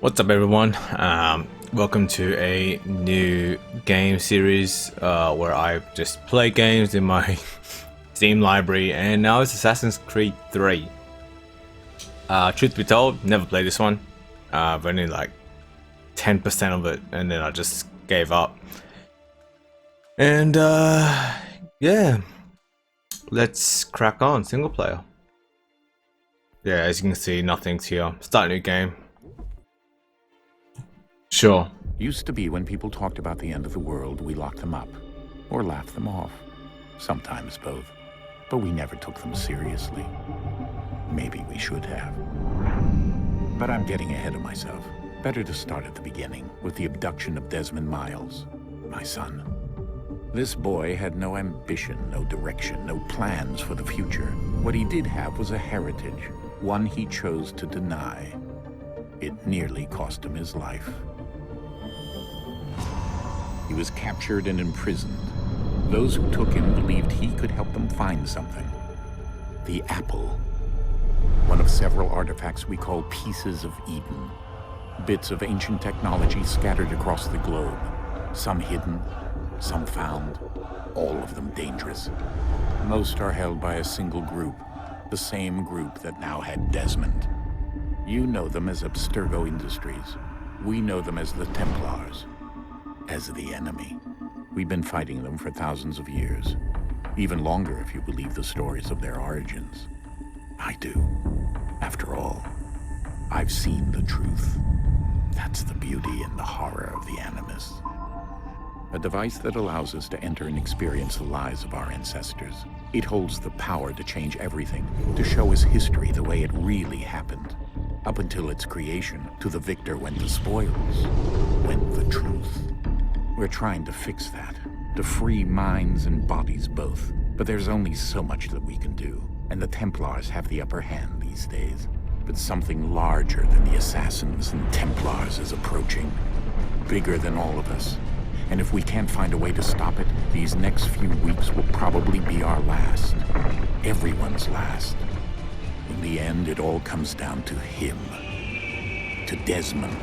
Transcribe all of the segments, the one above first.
What's up, everyone? Welcome to a new game series where I just play games in my Steam library, and now it's Assassin's Creed 3. Truth be told, never played this one. I've only like 10% of it, and then I just gave up. And yeah, let's crack on. Single player. Yeah, as you can see, nothing's here. Start a new game. Sure. Used to be when people talked about the end of the world, we locked them up. Or laughed them off. Sometimes both. But we never took them seriously. Maybe we should have. But I'm getting ahead of myself. Better to start at the beginning, with the abduction of Desmond Miles, my son. This boy had no ambition, no direction, no plans for the future. What he did have was a heritage, one he chose to deny. It nearly cost him his life. He was captured and imprisoned. Those who took him believed he could help them find something. The apple. One of several artifacts we call pieces of Eden. Bits of ancient technology scattered across the globe. Some hidden, some found, all of them dangerous. Most are held by a single group, the same group that now had Desmond. You know them as Abstergo Industries. We know them as the Templars. As the enemy. We've been fighting them for thousands of years. Even longer if you believe the stories of their origins. I do. After all, I've seen the truth. That's the beauty and the horror of the Animus. A device that allows us to enter and experience the lives of our ancestors. It holds the power to change everything, to show us history the way it really happened. Up until its creation, to the victor went the spoils, went the truth. We're trying to fix that, to free minds and bodies both. But there's only so much that we can do, and the Templars have the upper hand these days. But something larger than the Assassins and Templars is approaching, bigger than all of us. And if we can't find a way to stop it, these next few weeks will probably be our last. Everyone's last. In the end, it all comes down to him. To Desmond.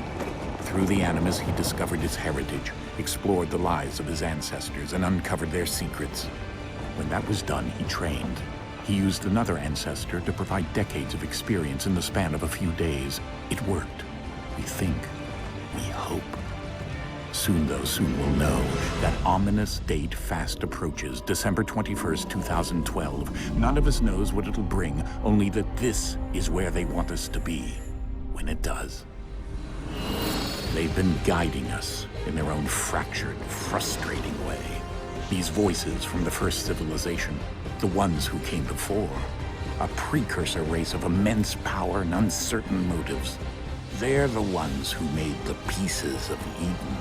Through the Animus, he discovered his heritage, explored the lives of his ancestors, and uncovered their secrets. When that was done, he trained. He used another ancestor to provide decades of experience in the span of a few days. It worked. We think. We hope. Soon, though, soon we'll know. That ominous date fast approaches, December 21st, 2012. None of us knows what it'll bring, only that this is where they want us to be, when it does. They've been guiding us in their own fractured, frustrating way. These voices from the first civilization, the ones who came before, a precursor race of immense power and uncertain motives. They're the ones who made the pieces of Eden.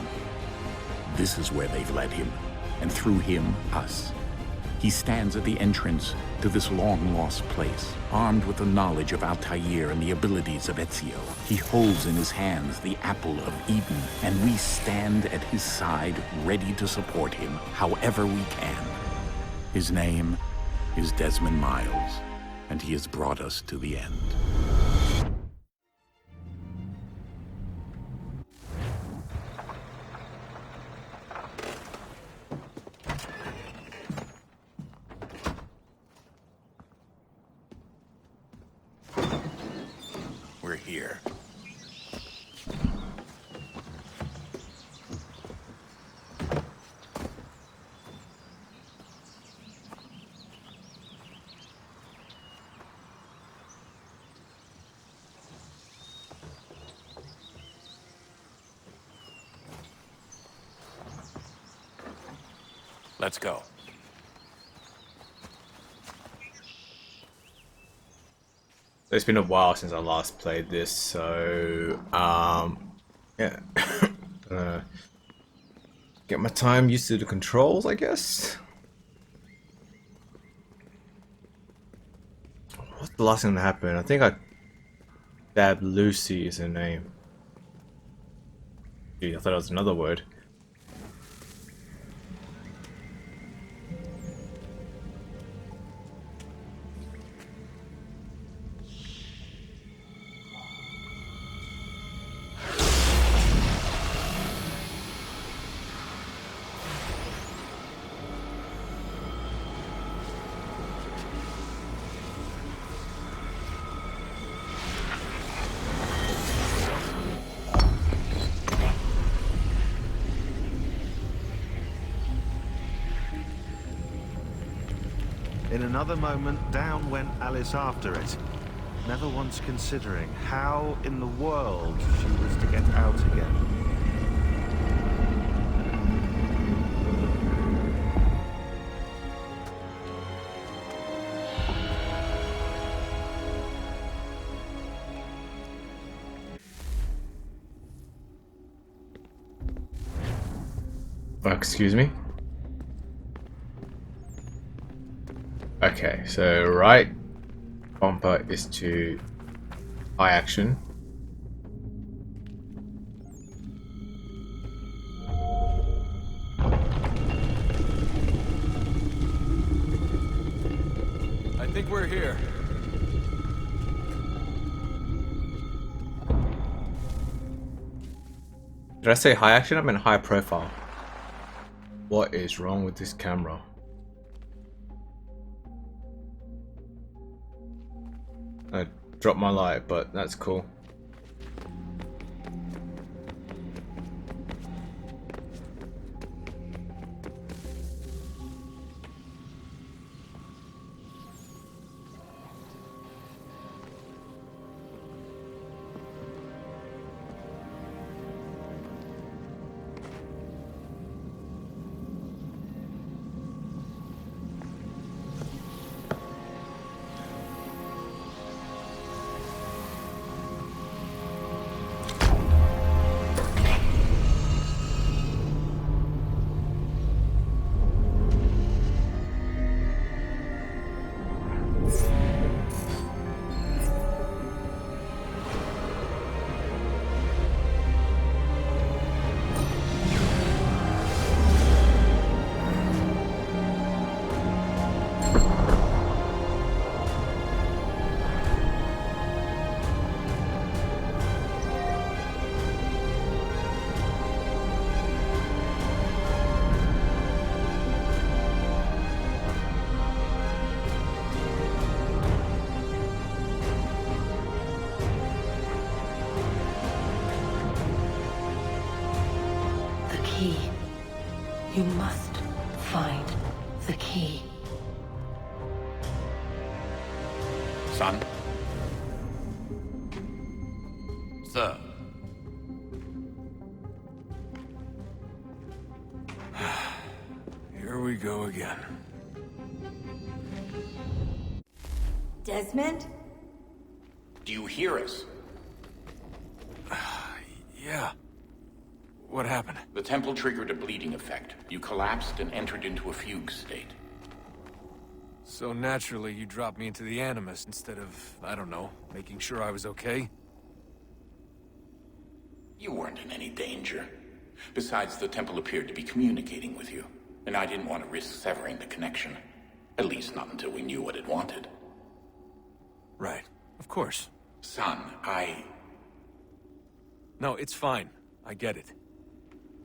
This is where they've led him, and through him, us. He stands at the entrance to this long-lost place, armed with the knowledge of Altair and the abilities of Ezio. He holds in his hands the apple of Eden, and we stand at his side, ready to support him however we can. His name is Desmond Miles, and he has brought us to the end. We're here. Let's go. It's been a while since I last played this, so yeah. Get my time used to the controls, I guess. What's the last thing that happened? I think I stabbed Lucy is her name. Gee, I thought it was another word. another moment, down went Alice after it, never once considering how in the world she was to get out again. Excuse me? Okay, so right bumper is to high action. I think we're here. Did I say high action? I meant high profile. What is wrong with this camera? I dropped my light, but that's cool. Key. You must find the key. Son? Sir. Here we go again. Desmond? Do you hear us? Yeah. What happened? The temple triggered a bleeding effect. You collapsed and entered into a fugue state. So naturally, you dropped me into the Animus instead of, I don't know, making sure I was okay? You weren't in any danger. Besides, the temple appeared to be communicating with you, and I didn't want to risk severing the connection. At least not until we knew what it wanted. Right. Of course. Son, No, it's fine. I get it.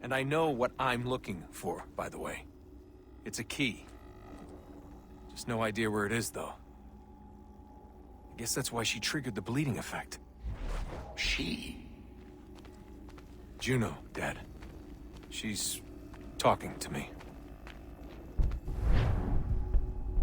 And I know what I'm looking for, by the way. It's a key. Just no idea where it is, though. I guess that's why she triggered the bleeding effect. She? Juno, Dad. She's talking to me.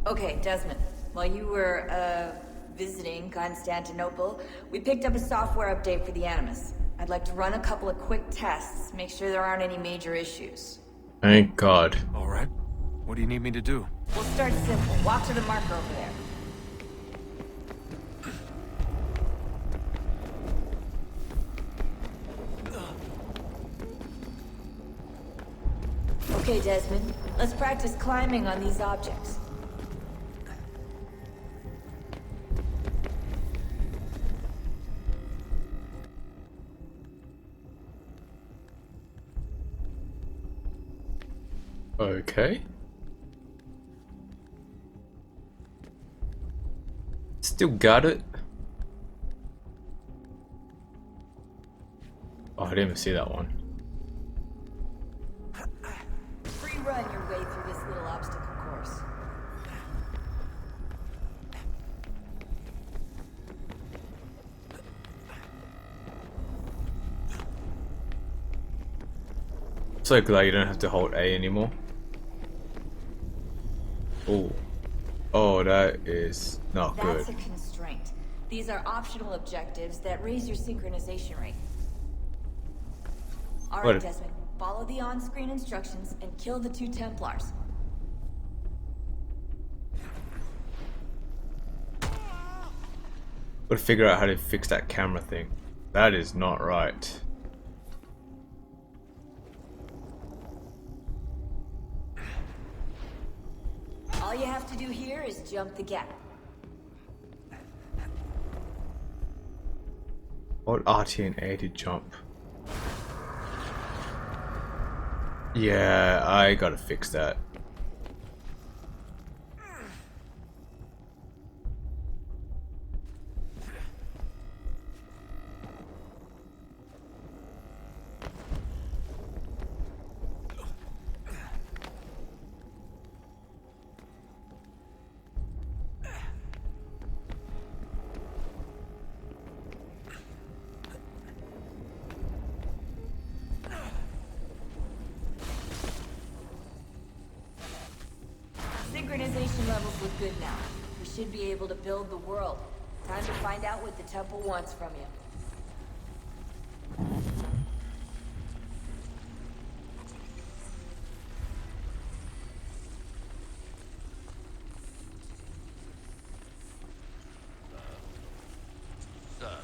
Okay, Desmond. While you were, visiting Constantinople, we picked up a software update for the Animus. I'd like to run a couple of quick tests, make sure there aren't any major issues. Thank God. All right. What do you need me to do? We'll start simple. Walk to the marker over there. Okay, Desmond. Let's practice climbing on these objects. Okay. Still got it. Oh, I didn't even see that one. Free run your way through this little obstacle course. So glad you don't have to hold A anymore. Oh. Oh, that is not good. That's a constraint. These are optional objectives that raise your synchronization rate. All right, What? Desmond. Follow the on-screen instructions and kill the 2 Templars. Gotta figure out how to fix that camera thing. That is not right. All you have to do here is jump the gap. Hold RT and A to jump. Yeah, I gotta fix that. Synchronization levels look good now. We should be able to build the world. Time to find out what the temple wants from you. Sir,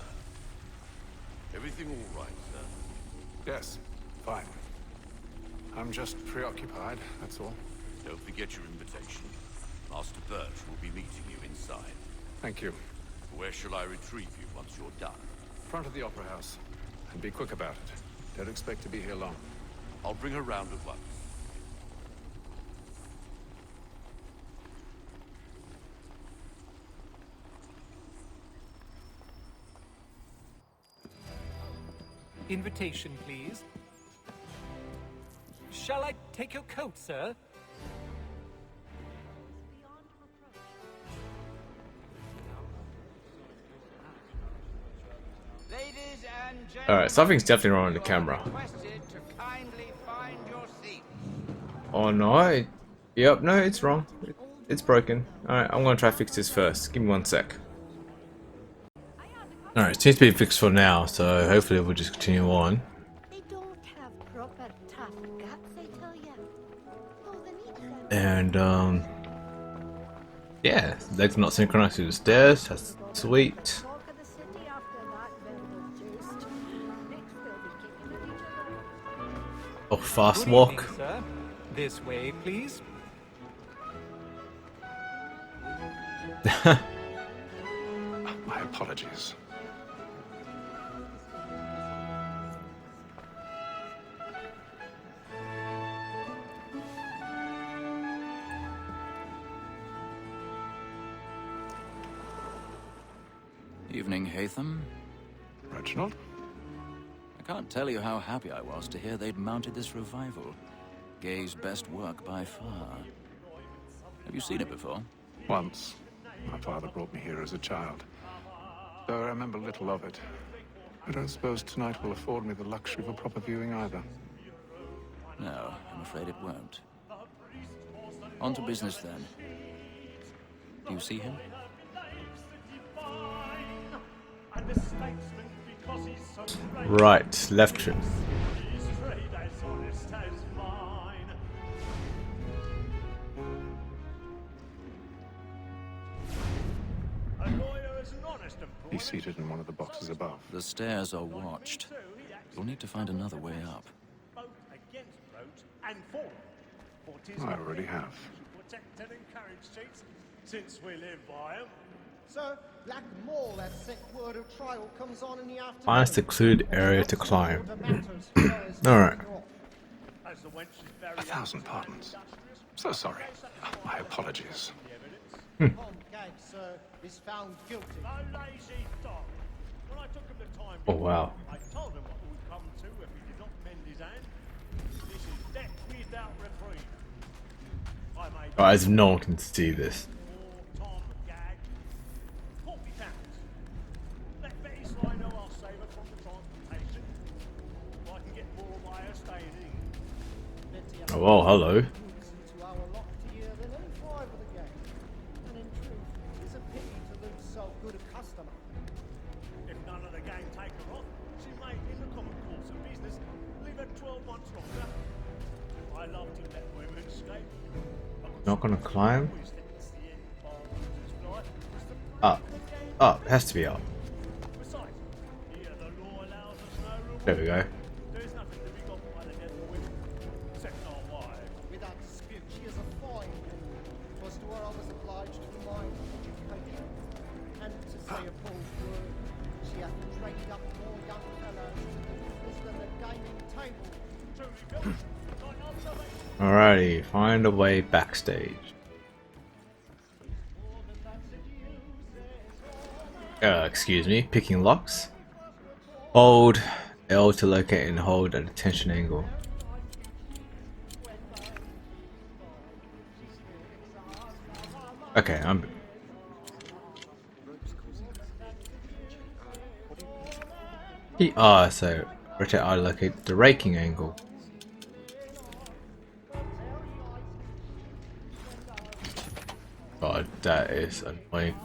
everything all right, sir? Yes, fine. I'm just preoccupied, that's all. Don't forget your invitation. Master Birch will be meeting you inside. Thank you. Where shall I retrieve you once you're done? Front of the Opera House. And be quick about it. Don't expect to be here long. I'll bring her round at once. Invitation, please. Shall I take your coat, sir? Alright, something's definitely wrong with the camera. Oh no, yep, no, it's wrong. It's broken. Alright, I'm gonna try to fix this first. Give me 1 sec. Alright, seems to be fixed for now, so hopefully we'll just continue on. They don't have proper tough guts, I tell ya. Oh, the meat And yeah, legs not synchronized to the stairs. That's sweet. talk of the city after that venerable juiced. Next they'll be kicking at each other. Oh, fast Good walk. evening, sir. This way, please. My apologies. Evening, Hatham. Reginald? I can't tell you how happy I was to hear they'd mounted this revival. Gay's best work by far. Have you seen it before? Once. My father brought me here as a child. Though I remember little of it. I don't suppose tonight will afford me the luxury of a proper viewing either. No, I'm afraid it won't. On to business then. Do you see him? Right, left trip. He's seated in one of the boxes above. The stairs are watched. You'll need to find another way up. I already have. Since we live by 'em. So, like the mall, that sick word of trial comes on in the afternoon. Find a secluded area to climb. Alright. 1,000 pardons. So sorry. My apologies. Tom Gag, sir, is found guilty. No lazy dog. When I took him the time, Oh wow. I told him what it would come to if he did not mend his hand. This is death without reprieve. I made Oh, as if no one can see this. Tom Gag £40. Let Betty Sly know I'll save her from the transportation. I can get more by her staying in. Oh well, hello. To our lot to year than any five of the gang. And once longer. I love to let women escape. Not gonna climb? Up. Up. Has to be up. Besides, here the law allows us no reward. There we go. There's nothing to be got by the devil with, except our wives. Without dispute, she is a fine woman. 'Twas to her I was obliged for my education. And to say a bold word, she hath trained up more young fellows than the gaming table. Truly, Bill, like observation. Alrighty, find a way backstage. Excuse me, picking locks. Hold L to locate and hold at a tension angle. Okay, I'm. So rotate R to locate the raking angle. God, that is annoying.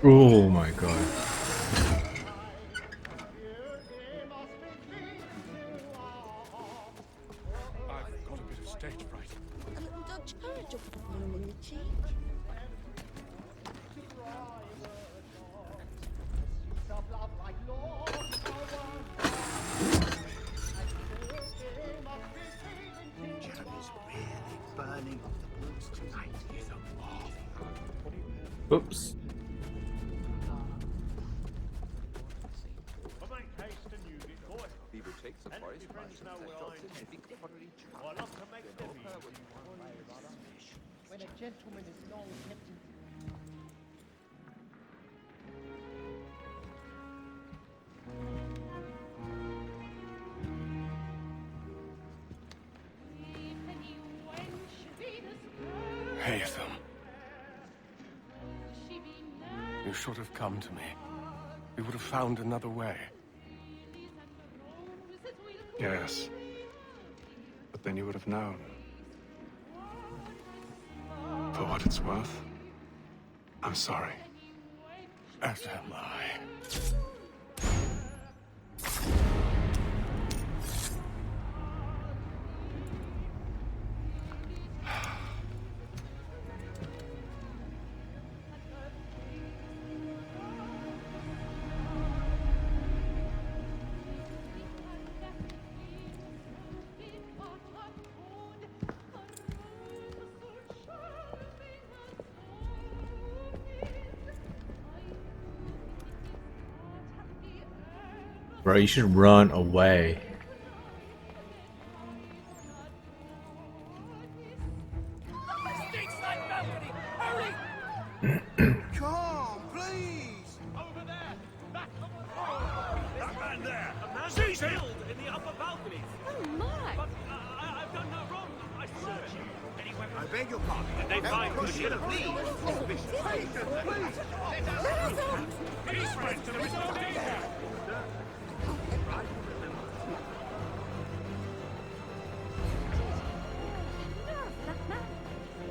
Oh my god. I've got a bit of stage fright. A little Dutch courage will put bloom in your cheek. Jeremy's really burning off the books tonight. He's a moth. Oops. I make haste and use it, boy. And if your friends know where I am, I love to make them easy. When a gentleman is long kept in Haytham. You should have come to me. We would have found another way. Yes. But then you would have known. For what it's worth, I'm sorry. As am I. Bro, you should run away. Come, please! Over there! That man there! A man seize him! In the upper balcony! Oh my! But I've done no wrong. I searched you. Any weapons? I beg your pardon. Did they find the killer? Please! Peace, friends! There is no danger!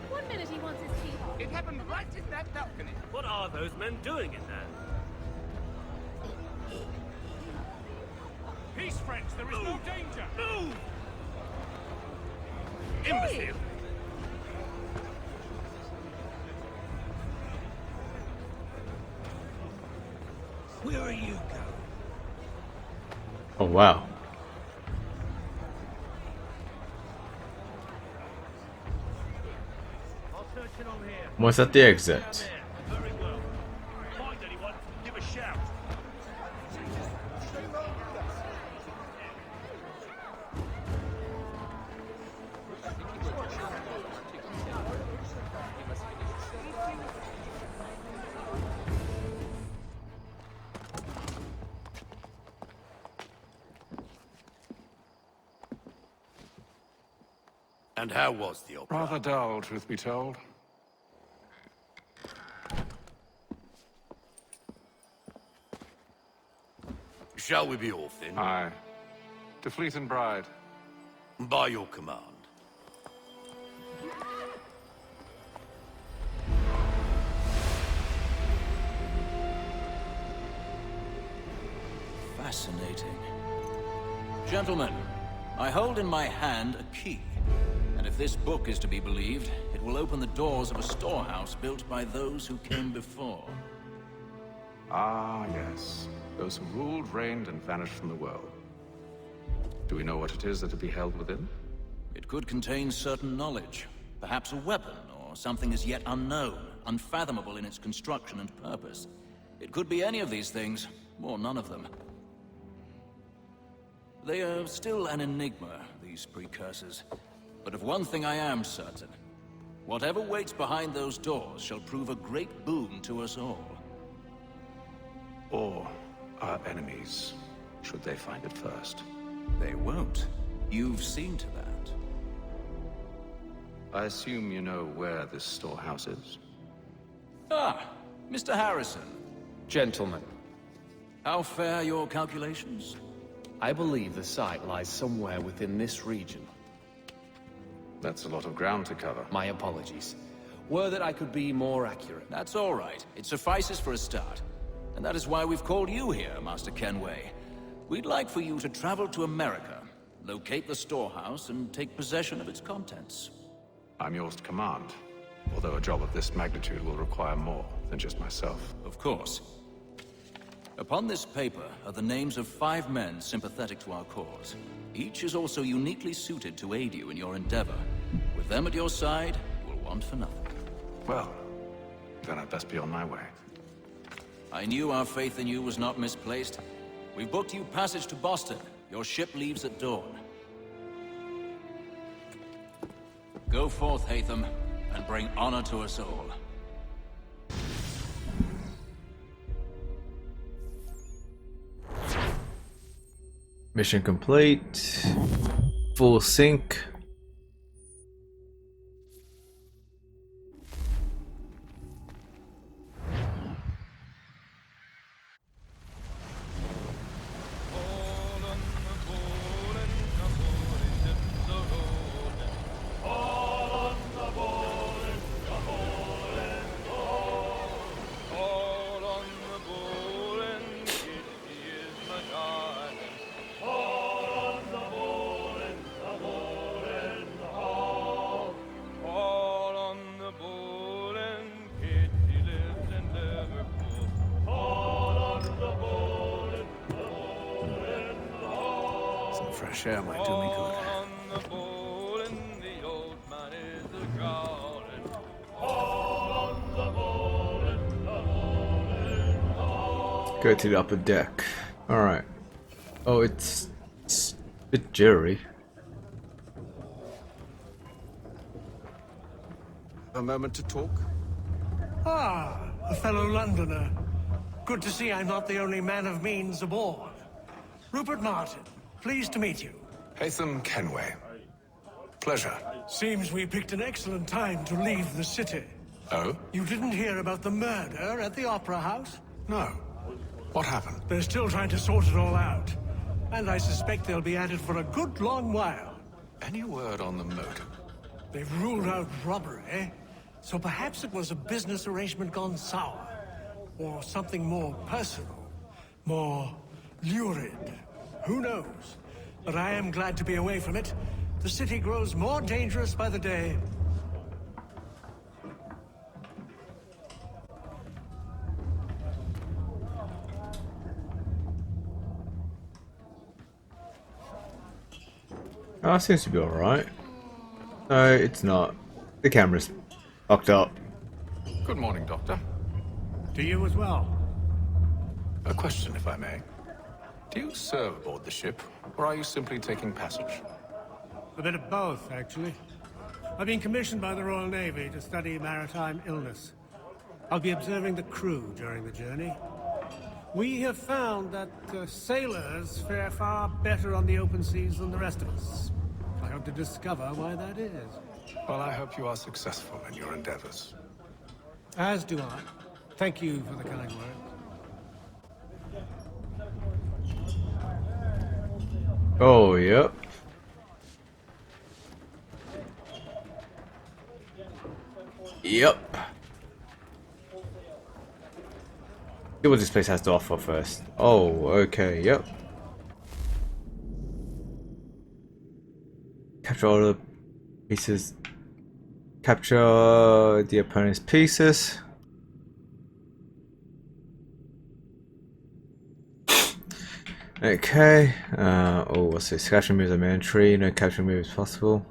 One minute he wants his teeth off. It happened right in that balcony. What are those men doing in there? Peace, friends! There is no danger! Move! Imbecile! Where are you going? Oh wow. I'll search it on here. What's at the exit? Very well. Find anyone, give a shout. And how was the opera? Rather dull, truth be told. Shall we be off then? Aye. To Fleet and Bride. By your command. Fascinating. Gentlemen, I hold in my hand a key. And if this book is to be believed, it will open the doors of a storehouse built by those who came before. Ah, yes. Those who ruled, reigned, and vanished from the world. Do we know what it is that to be held within? It could contain certain knowledge. Perhaps a weapon, or something as yet unknown, unfathomable in its construction and purpose. It could be any of these things, or none of them. They are still an enigma, these precursors. But of one thing I am certain. Whatever waits behind those doors shall prove a great boon to us all. Or our enemies, should they find it first. They won't. You've seen to that. I assume you know where this storehouse is? Ah, Mr. Harrison. Gentlemen, How fare your calculations? I believe the site lies somewhere within this region. That's a lot of ground to cover. My apologies. Were that I could be more accurate. That's all right. It suffices for a start. And that is why we've called you here, Master Kenway. We'd like for you to travel to America, locate the storehouse, and take possession of its contents. I'm yours to command, although a job of this magnitude will require more than just myself. Of course. Upon this paper are the names of 5 men sympathetic to our cause. Each is also uniquely suited to aid you in your endeavor. With them at your side, you will want for nothing. Well, then I'd best be on my way. I knew our faith in you was not misplaced. We've booked you passage to Boston. Your ship leaves at dawn. Go forth, Hatham, and bring honor to us all. Mission complete. Full sync. Fresh air might do me good. Go to the upper deck. Alright. Oh, it's a bit jittery. A moment to talk? Ah, a fellow Londoner. Good to see I'm not the only man of means aboard. Rupert Martin, pleased to meet you. Hatham Kenway. Pleasure. Seems we picked an excellent time to leave the city. Oh? You didn't hear about the murder at the Opera House? No. What happened? They're still trying to sort it all out. And I suspect they'll be at it for a good long while. Any word on the motive? They've ruled out robbery, so perhaps it was a business arrangement gone sour. Or something more personal, more lurid. Who knows? But I am glad to be away from it. The city grows more dangerous by the day. Oh, it seems to be alright. No, it's not. The camera's fucked up. Good morning, Doctor. To you as well. A question, if I may. Do you serve aboard the ship, or are you simply taking passage? A bit of both, actually. I've been commissioned by the Royal Navy to study maritime illness. I'll be observing the crew during the journey. We have found that sailors fare far better on the open seas than the rest of us. I hope to discover why that is. Well, I hope you are successful in your endeavors. As do I. Thank you for the kind words. Oh, yep. Yep. See what this place has to offer first. Oh, okay, yep. Capture all the pieces. Capture the opponent's pieces. Okay. Oh, what's this? Capture moves are mandatory. No capture moves possible.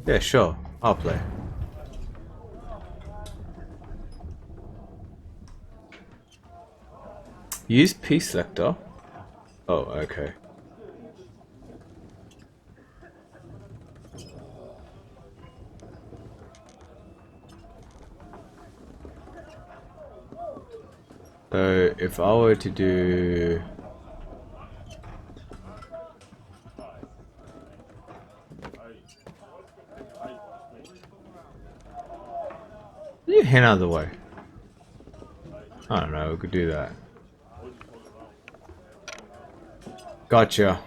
Yeah, sure. I'll play. Use piece selector. Oh, okay. So if I were to do your hand out of the way. I don't know, we could do that. Gotcha.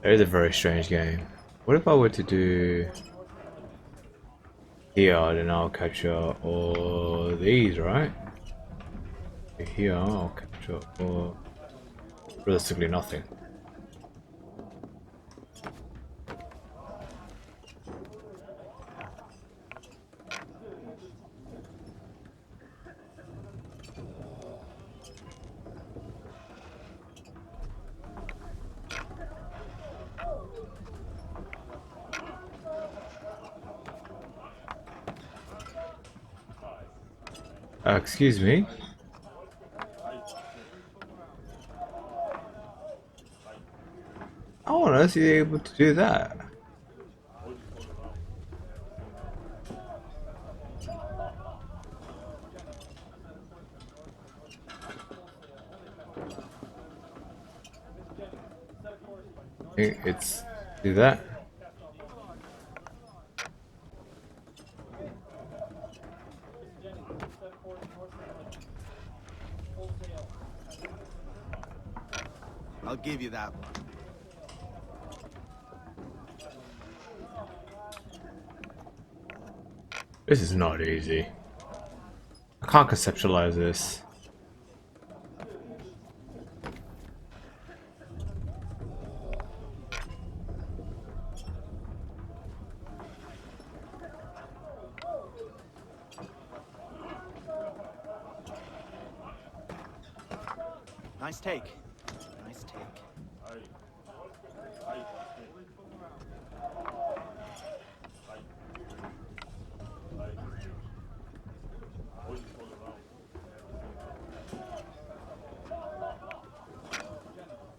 It is a very strange game. What if I were to do here, then I'll capture all these, right? Here, I'll capture all realistically nothing. Excuse me? I want us to be able to do that. It's do that. I'll give you that. This is not easy. I can't conceptualize this. Nice take. Nice take.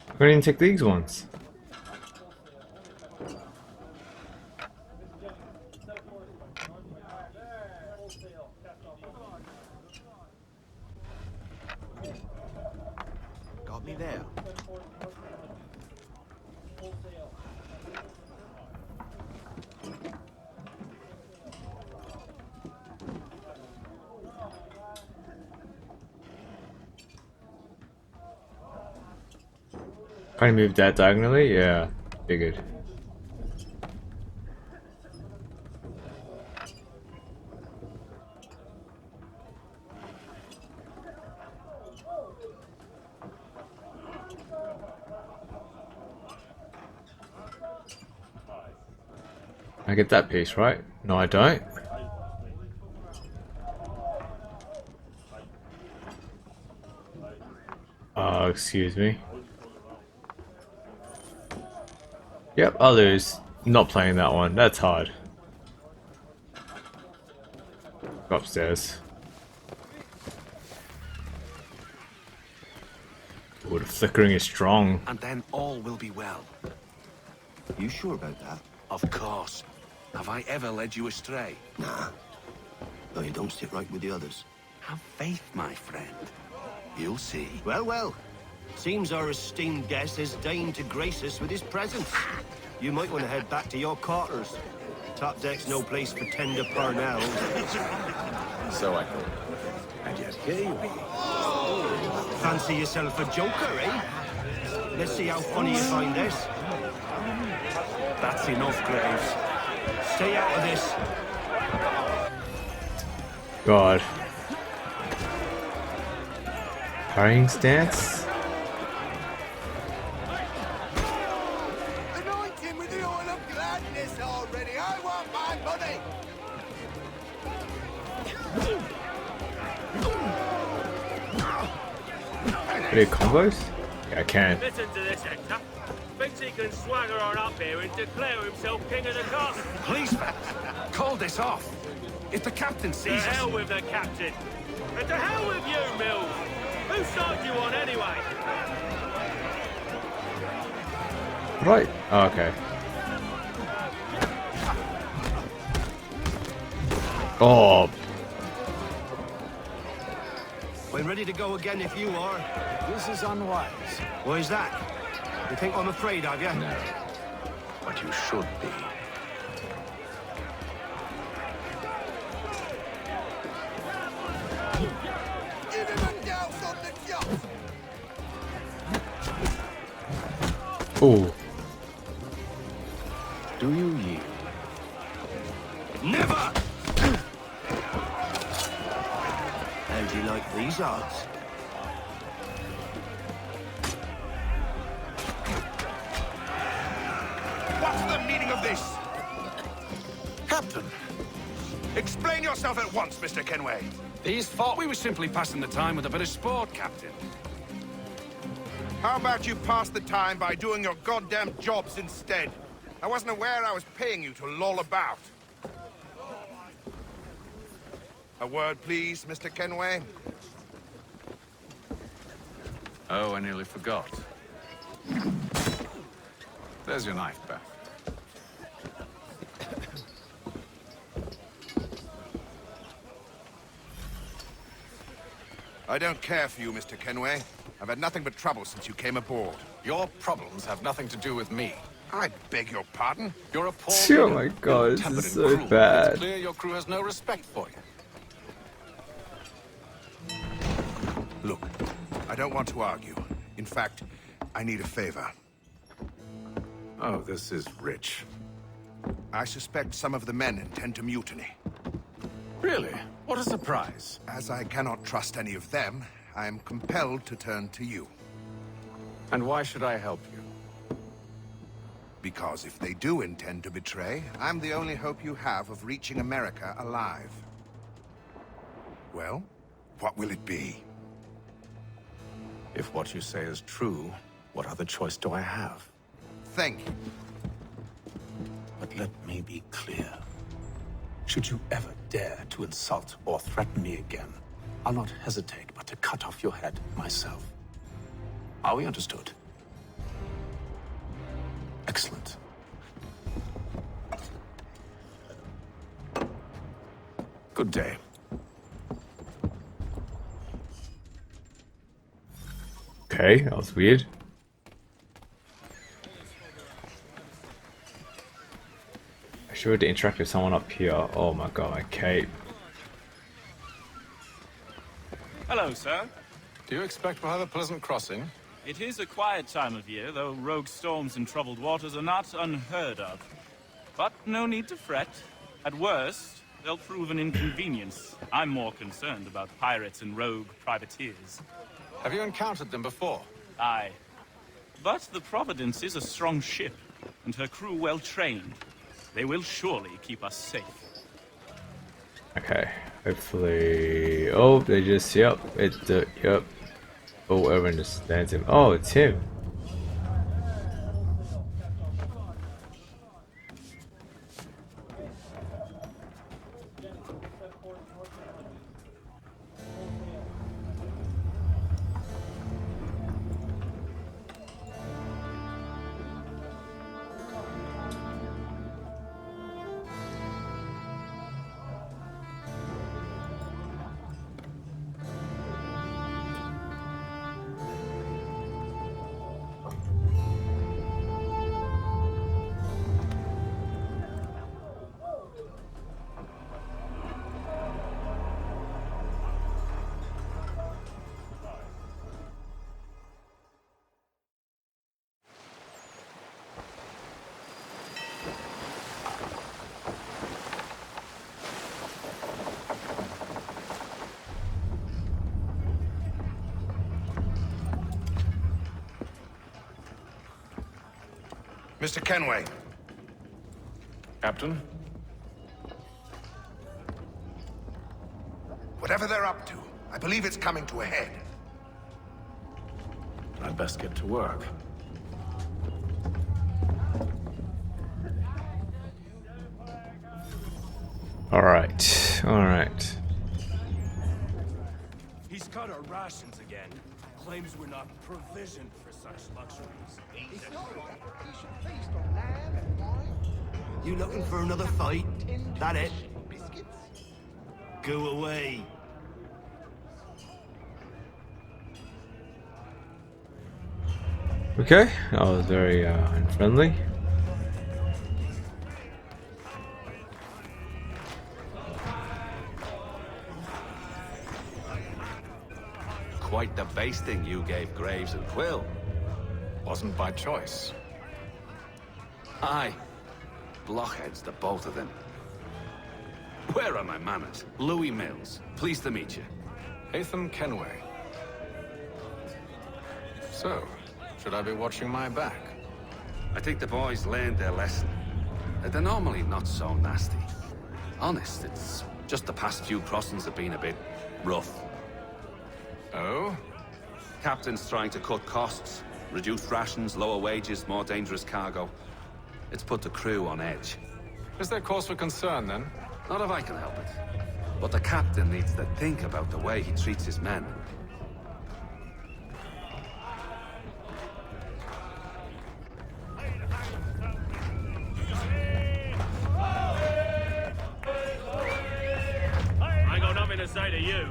I couldn't even take these ones. Got me there. Can I move that diagonally? Yeah, figured. I get that piece, right? No, I don't. Excuse me. Yep, I'll lose. Not playing that one. That's hard. Go upstairs. Oh, the flickering is strong. And then all will be well. You sure about that? Of course. Have I ever led you astray? Nah. No, you don't sit right with the others. Have faith, my friend. You'll see. Well, well. Seems our esteemed guest has deigned to grace us with his presence. You might want to head back to your quarters. Top deck's no place for tender parnells. So I thought. And yet here you are. Fancy yourself a joker, eh? Let's see how funny you find this. That's enough, Graves. Stay out of this. God. Parrying stance? Anoint him with the oil of gladness already. I want my money. Any combos? Yeah, I can. Listen to this, Hector. Thinks he can swagger on up here and declare himself king of the castle. Please, call this off. If the captain To sees us... hell with the captain. And to hell with you, Mills. Whose side you on anyway? Right. Oh, okay. Oh. I'm ready to go again if you are. This is unwise. Why is that? You think I'm afraid of you? No. But you should be. Give him a douse on the job. Oh. Do you yield? Never! How do you like these odds? What's the meaning of this? Captain! Explain yourself at once, Mr. Kenway. These thought we were simply passing the time with a bit of sport, Captain. How about you pass the time by doing your goddamn jobs instead? I wasn't aware I was paying you to loll about. A word, please, Mr. Kenway. Oh, I nearly forgot. There's your knife back. I don't care for you, Mr. Kenway. I've had nothing but trouble since you came aboard. Your problems have nothing to do with me. I beg your pardon? You're a poor Oh leader, my god, this ill-tempered is and so cruel. bad. It's clear your crew has no respect for you. Look, I don't want to argue. In fact, I need a favor. Oh, this is rich. I suspect some of the men intend to mutiny. Really? What a surprise. As I cannot trust any of them, I am compelled to turn to you. And why should I help you? Because if they do intend to betray, I'm the only hope you have of reaching America alive. Well, what will it be? If what you say is true, what other choice do I have? Thank you. But let me be clear. Should you ever dare to insult or threaten me again, I'll not hesitate but to cut off your head myself. Are we understood? Excellent. Good day. Okay, that was weird. I should to interact with someone up here. Oh my god, my cape. Hello, sir. Do you expect we'll have a pleasant crossing? It is a quiet time of year, though rogue storms and troubled waters are not unheard of. But no need to fret. At worst, they'll prove an inconvenience. I'm more concerned about pirates and rogue privateers. Have you encountered them before? Aye. But the Providence is a strong ship, and her crew well trained. They will surely keep us safe. Okay, hopefully. Oh, they just, yep, it's yep. Oh, everyone understands him. Oh, it's him. Mr. Kenway. Captain? Whatever they're up to, I believe it's coming to a head. I'd best get to work. Alright, alright. He's cut our rations again. Claims we're not provisioned for such luxuries. You looking for another fight? That it? Go away. Okay, that was very unfriendly. Quite the basting you gave Graves and Quill. Wasn't by choice. Aye. Blockheads, the both of them. Where are my manners? Louis Mills. Pleased to meet you. Haytham Kenway. So, should I be watching my back? I think the boys learned their lesson. They're normally not so nasty. Honest, it's just the past few crossings have been a bit rough. Oh? Captain's trying to cut costs. Reduce rations, lower wages, more dangerous cargo. It's put the crew on edge. Is there cause for concern, then? Not if I can help it. But the captain needs to think about the way he treats his men. I ain't got nothing to say to you.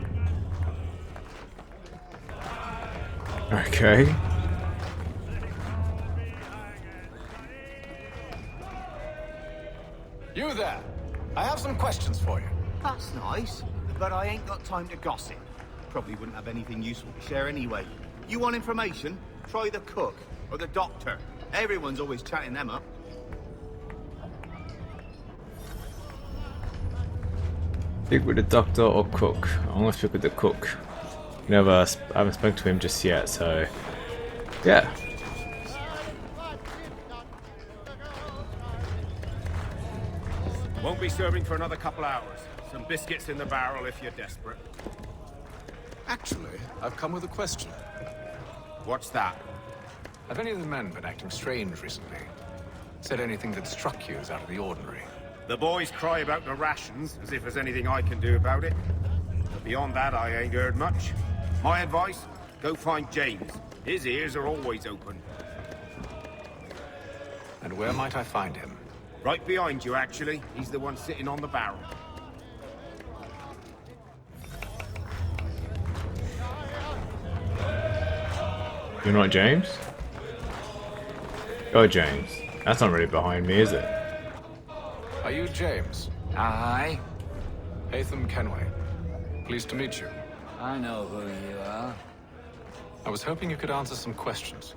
Okay. You there! I have some questions for you. That's nice, but I ain't got time to gossip. Probably wouldn't have anything useful to share anyway. You want information? Try the cook or the doctor. Everyone's always chatting them up. Speak with the doctor or cook. I want to speak with the cook. I haven't spoken to him just yet, so yeah. Won't be serving for another couple hours. Some biscuits in the barrel if you're desperate. Actually, I've come with a question. What's that? Have any of the men been acting strange recently? Said anything that struck you as out of the ordinary? The boys cry about the rations, as if there's anything I can do about it. But beyond that, I ain't heard much. My advice? Go find James. His ears are always open. And where might I find him? Right behind you, actually. He's the one sitting on the barrel. You're not James? Go, James. That's not really behind me, is it? Are you James? Aye. Haytham Kenway. Pleased to meet you. I know who you are. I was hoping you could answer some questions.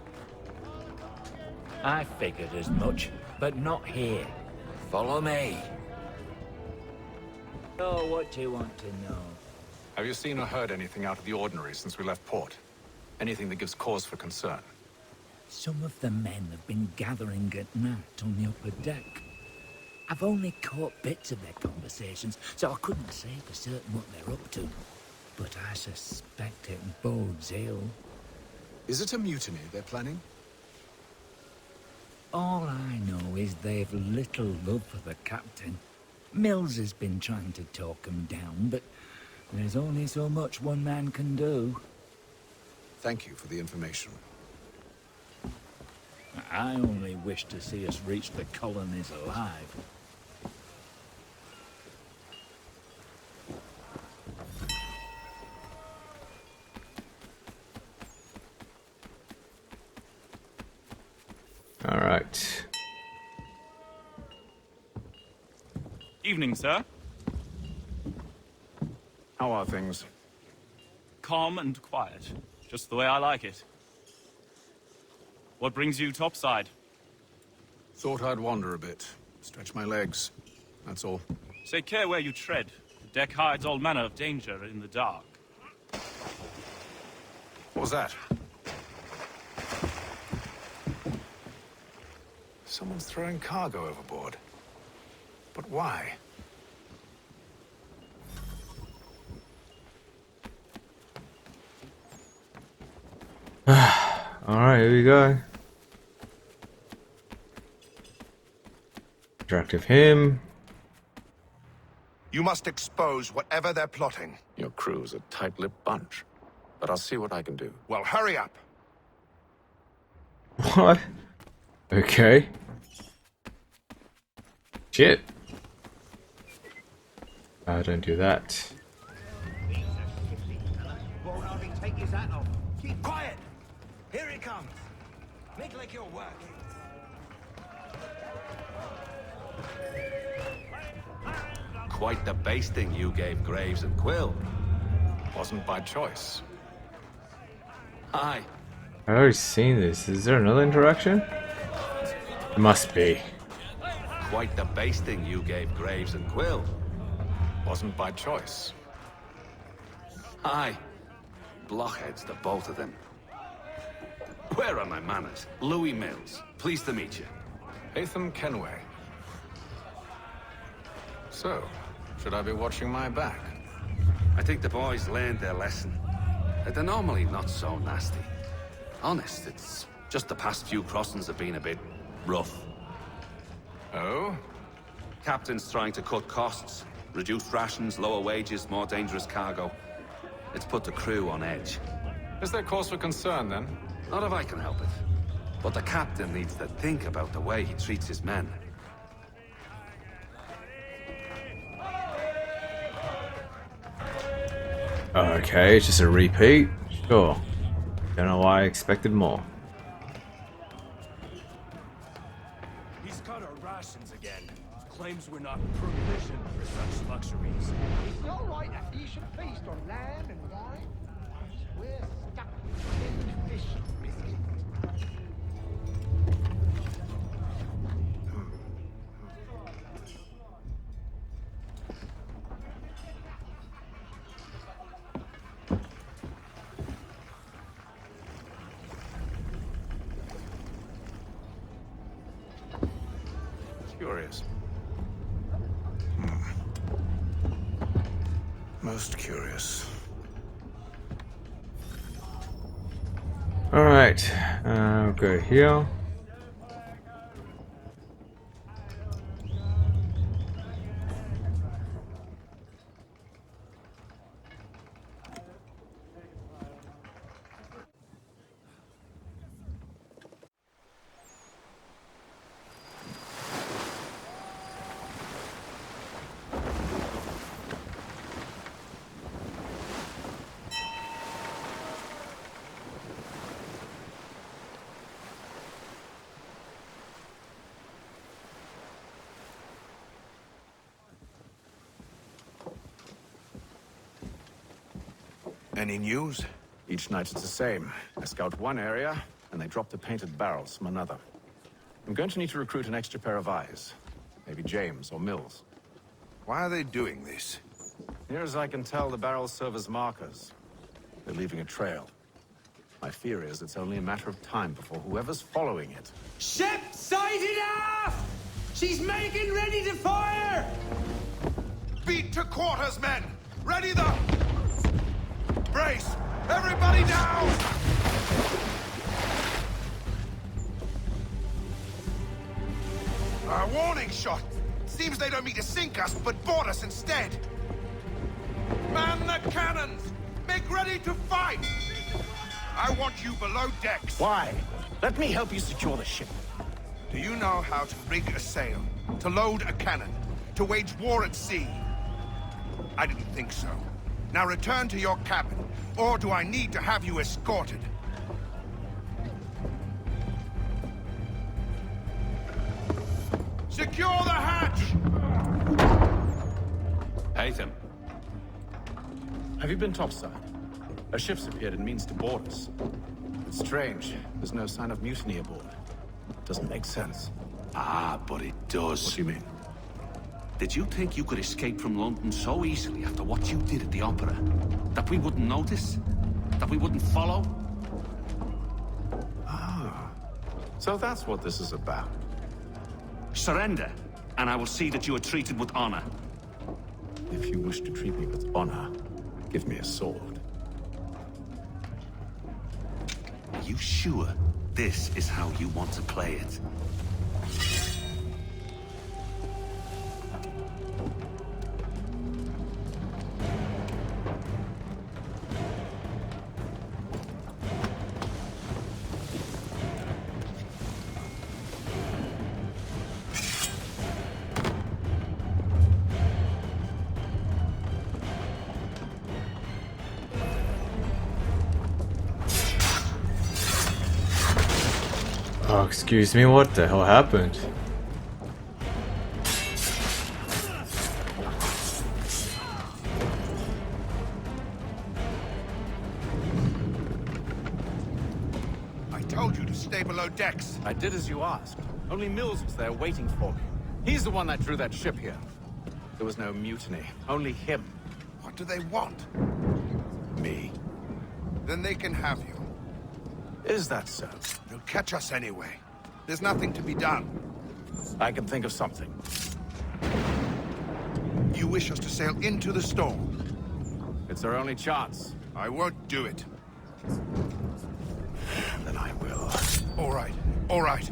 I figured as much, but not here. Follow me. Oh, what do you want to know? Have you seen or heard anything out of the ordinary since we left port? Anything that gives cause for concern? Some of the men have been gathering at night on the upper deck. I've only caught bits of their conversations, so I couldn't say for certain what they're up to. But I suspect it bodes ill. Is it a mutiny they're planning? All I know is they've little love for the captain. Mills has been trying to talk him down, but there's only so much one man can do. Thank you for the information. I only wish to see us reach the colonies alive. All right. Evening, sir. How are things? Calm and quiet. Just the way I like it. What brings you topside? Thought I'd wander a bit. Stretch my legs. That's all. Take care where you tread. The deck hides all manner of danger in the dark. What was that? Someone's throwing cargo overboard. But why? Alright, here we go. Interactive him. You must expose whatever they're plotting. Your crew's a tight-lipped bunch. But I'll see what I can do. Well, hurry up. What? Okay. Shit. Don't do that. Won't hardly take his hat off. Keep quiet! Here he comes! Make like you're working. Quite the basting you gave Graves and Quill. Wasn't by choice. Aye. I've already seen this. Is there another interaction? It must be. Quite the basting you gave Graves and Quill. Wasn't by choice. Aye. Blockheads, the both of them. Where are my manners? Louis Mills. Pleased to meet you. Hatham Kenway. So, should I be watching my back? I think the boys learned their lesson. They're normally not so nasty. Honest, it's just the past few crossings have been a bit rough. Oh? Captain's trying to cut costs. Reduce rations, lower wages, more dangerous cargo. It's put the crew on edge. Is there cause for concern, then? Not if I can help it. But the captain needs to think about the way he treats his men. Okay, it's just a repeat. Sure. Don't know why I expected more. He's cut our rations again. Claims we're not provisioned for such luxuries. It's not right that you should feast on lamb and wine. We're stuck in fish biscuit. Curious. Most curious. Alright, I'll go here. Any news? Each night it's the same. I scout one area, and they drop the painted barrels from another. I'm going to need to recruit an extra pair of eyes. Maybe James or Mills. Why are they doing this? Near as I can tell, the barrels serve as markers. They're leaving a trail. My fear is it's only a matter of time before whoever's following it. Ship sighted aft! She's making ready to fire! Beat to quarters, men! Ready the... Brace! Everybody down! A warning shot! Seems they don't mean to sink us, but board us instead! Man the cannons! Make ready to fight! I want you below decks! Why? Let me help you secure the ship. Do you know how to rig a sail? To load a cannon? To wage war at sea? I didn't think so. Now return to your cabin, or do I need to have you escorted? Secure the hatch! Hatham. Have you been topside? A ship's appeared and means to board us. It's strange. There's no sign of mutiny aboard. Doesn't make sense. Ah, but it does. What do you mean? Did you think you could escape from London so easily after what you did at the Opera? That we wouldn't notice? That we wouldn't follow? Ah. So that's what this is about. Surrender, and I will see that you are treated with honor. If you wish to treat me with honor, give me a sword. Are you sure this is how you want to play it? Oh, excuse me, what the hell happened? I told you to stay below decks. I did as you asked. Only Mills was there waiting for me. He's the one that drew that ship here. There was no mutiny, only him. What do they want? Me. Then they can have you. Is that so? They'll catch us anyway. There's nothing to be done. I can think of something. You wish us to sail into the storm? It's our only chance. I won't do it. Then I will. All right, all right.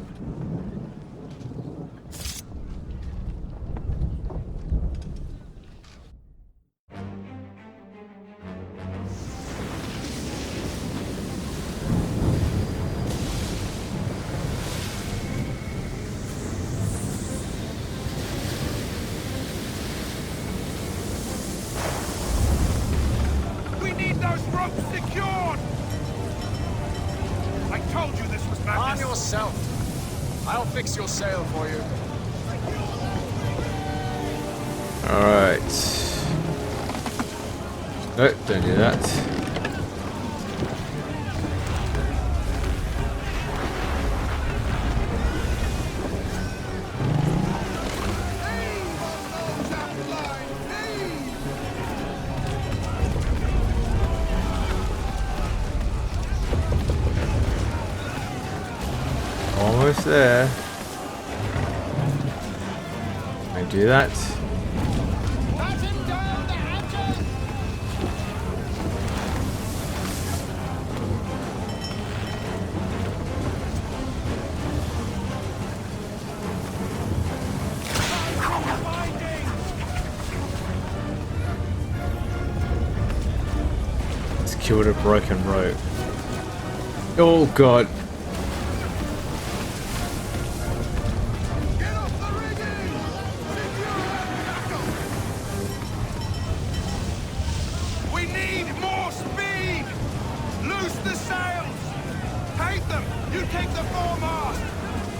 We need those ropes secured! I told you this was madness. Arm yourself. I'll fix your sail for you. Alright. No, don't do that. Almost there. I do that. Let's kill the broken rope. Oh god. We need more speed! Loose the sails! Take them! You take the foremast!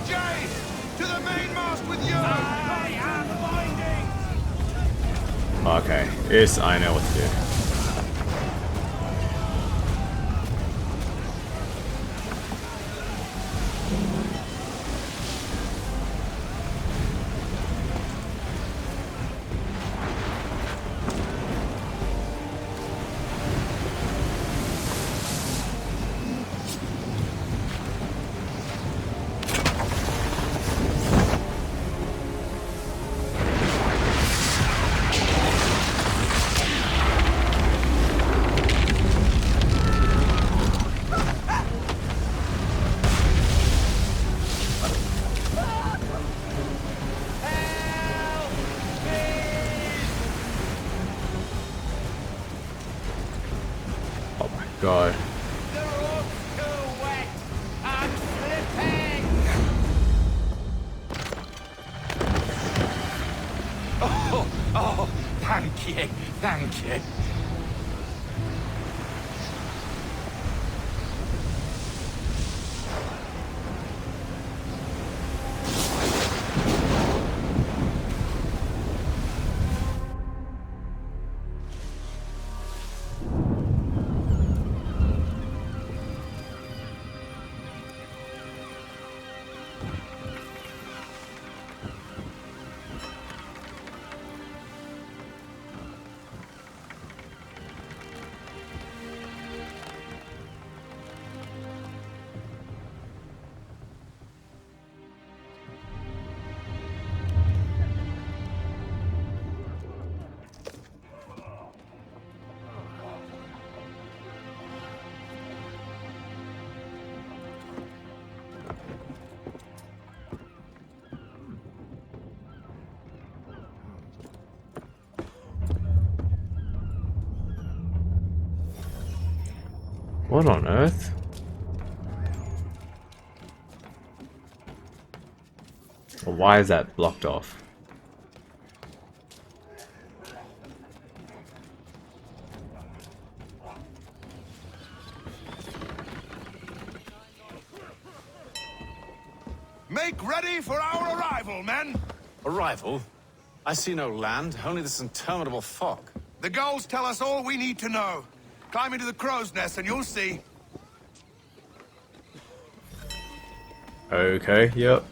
James, to the mainmast with you! I have binding! Okay, yes, I know what to do. God. Oh, thank you, thank you. What on earth? Well, why is that blocked off? Make ready for our arrival, men! Arrival? I see no land, only this interminable fog. The gulls tell us all we need to know. Climb into the crow's nest and you'll see. Okay, yep.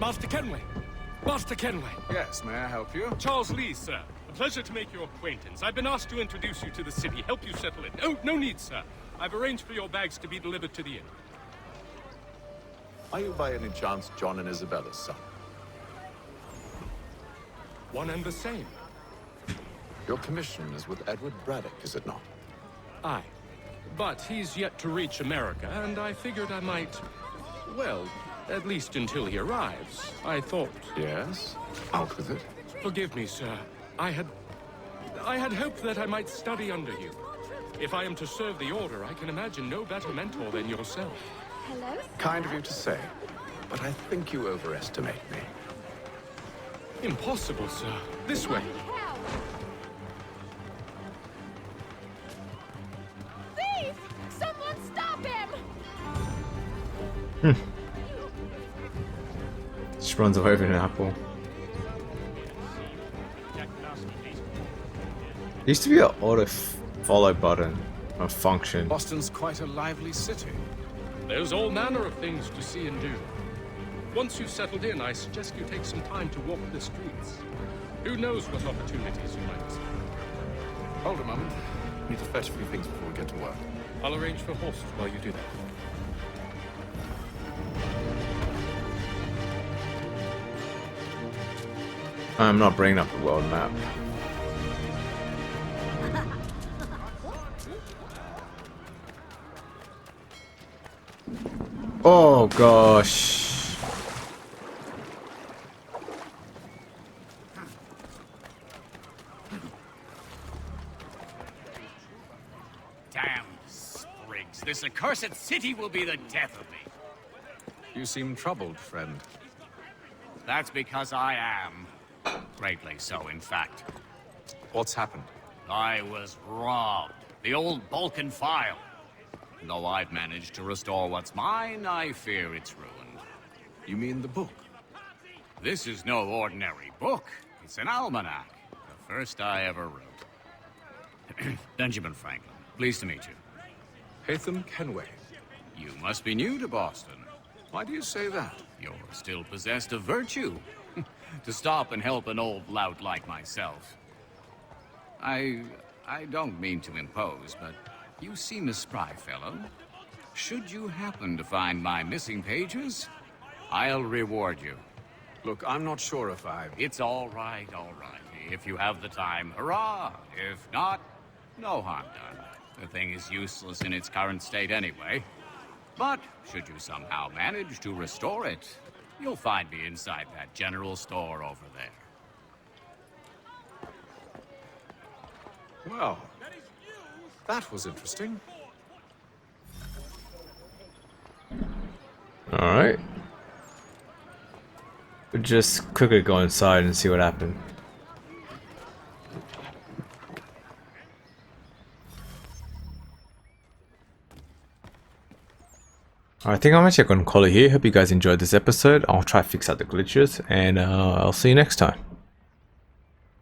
Master Kenway! Master Kenway! Yes, may I help you? Charles Lee, sir. A pleasure to make your acquaintance. I've been asked to introduce you to the city, help you settle in. Oh, no need, sir. I've arranged for your bags to be delivered to the inn. Are you by any chance John and Isabella's son? One and the same. Your commission is with Edward Braddock, is it not? Aye. But he's yet to reach America, and I figured I might... well, at least until he arrives. I thought... Yes? Out with it. Forgive me, sir. I had hoped that I might study under you. If I am to serve the Order, I can imagine no better mentor than yourself. Hello? Kind of you to say, but I think you overestimate me. Impossible, sir. This way. Thief! Someone stop him! Just runs away with an apple. There used to be an auto follow button or function. Boston's quite a lively city. There's all manner of things to see and do. Once you've settled in, I suggest you take some time to walk the streets. Who knows what opportunities you might see. Hold a moment. Need to fetch a few things before we get to work. I'll arrange for horses while you do that. I'm not bringing up the world map. Oh gosh. Damn sprigs. This accursed city will be the death of me. You seem troubled, friend. That's because I am. Greatly so, in fact. What's happened? I was robbed. The old Balkan file. Though I've managed to restore what's mine, I fear it's ruined. You mean the book? This is no ordinary book. It's an almanac. The first I ever wrote. Benjamin Franklin. Pleased to meet you. Haytham Kenway. You must be new to Boston. Why do you say that? You're still possessed of virtue. To stop and help an old lout like myself. I don't mean to impose, but you seem a spry fellow. Should you happen to find my missing pages, I'll reward you. Look, I'm not sure if It's all right. If you have the time, hurrah! If not, no harm done. The thing is useless in its current state anyway. But should you somehow manage to restore it, you'll find me inside that general store over there. Well, that was interesting. Alright. We'll just quickly go inside and see what happened. I think I'm actually going to call it here. Hope you guys enjoyed this episode. I'll try to fix out the glitches, and I'll see you next time.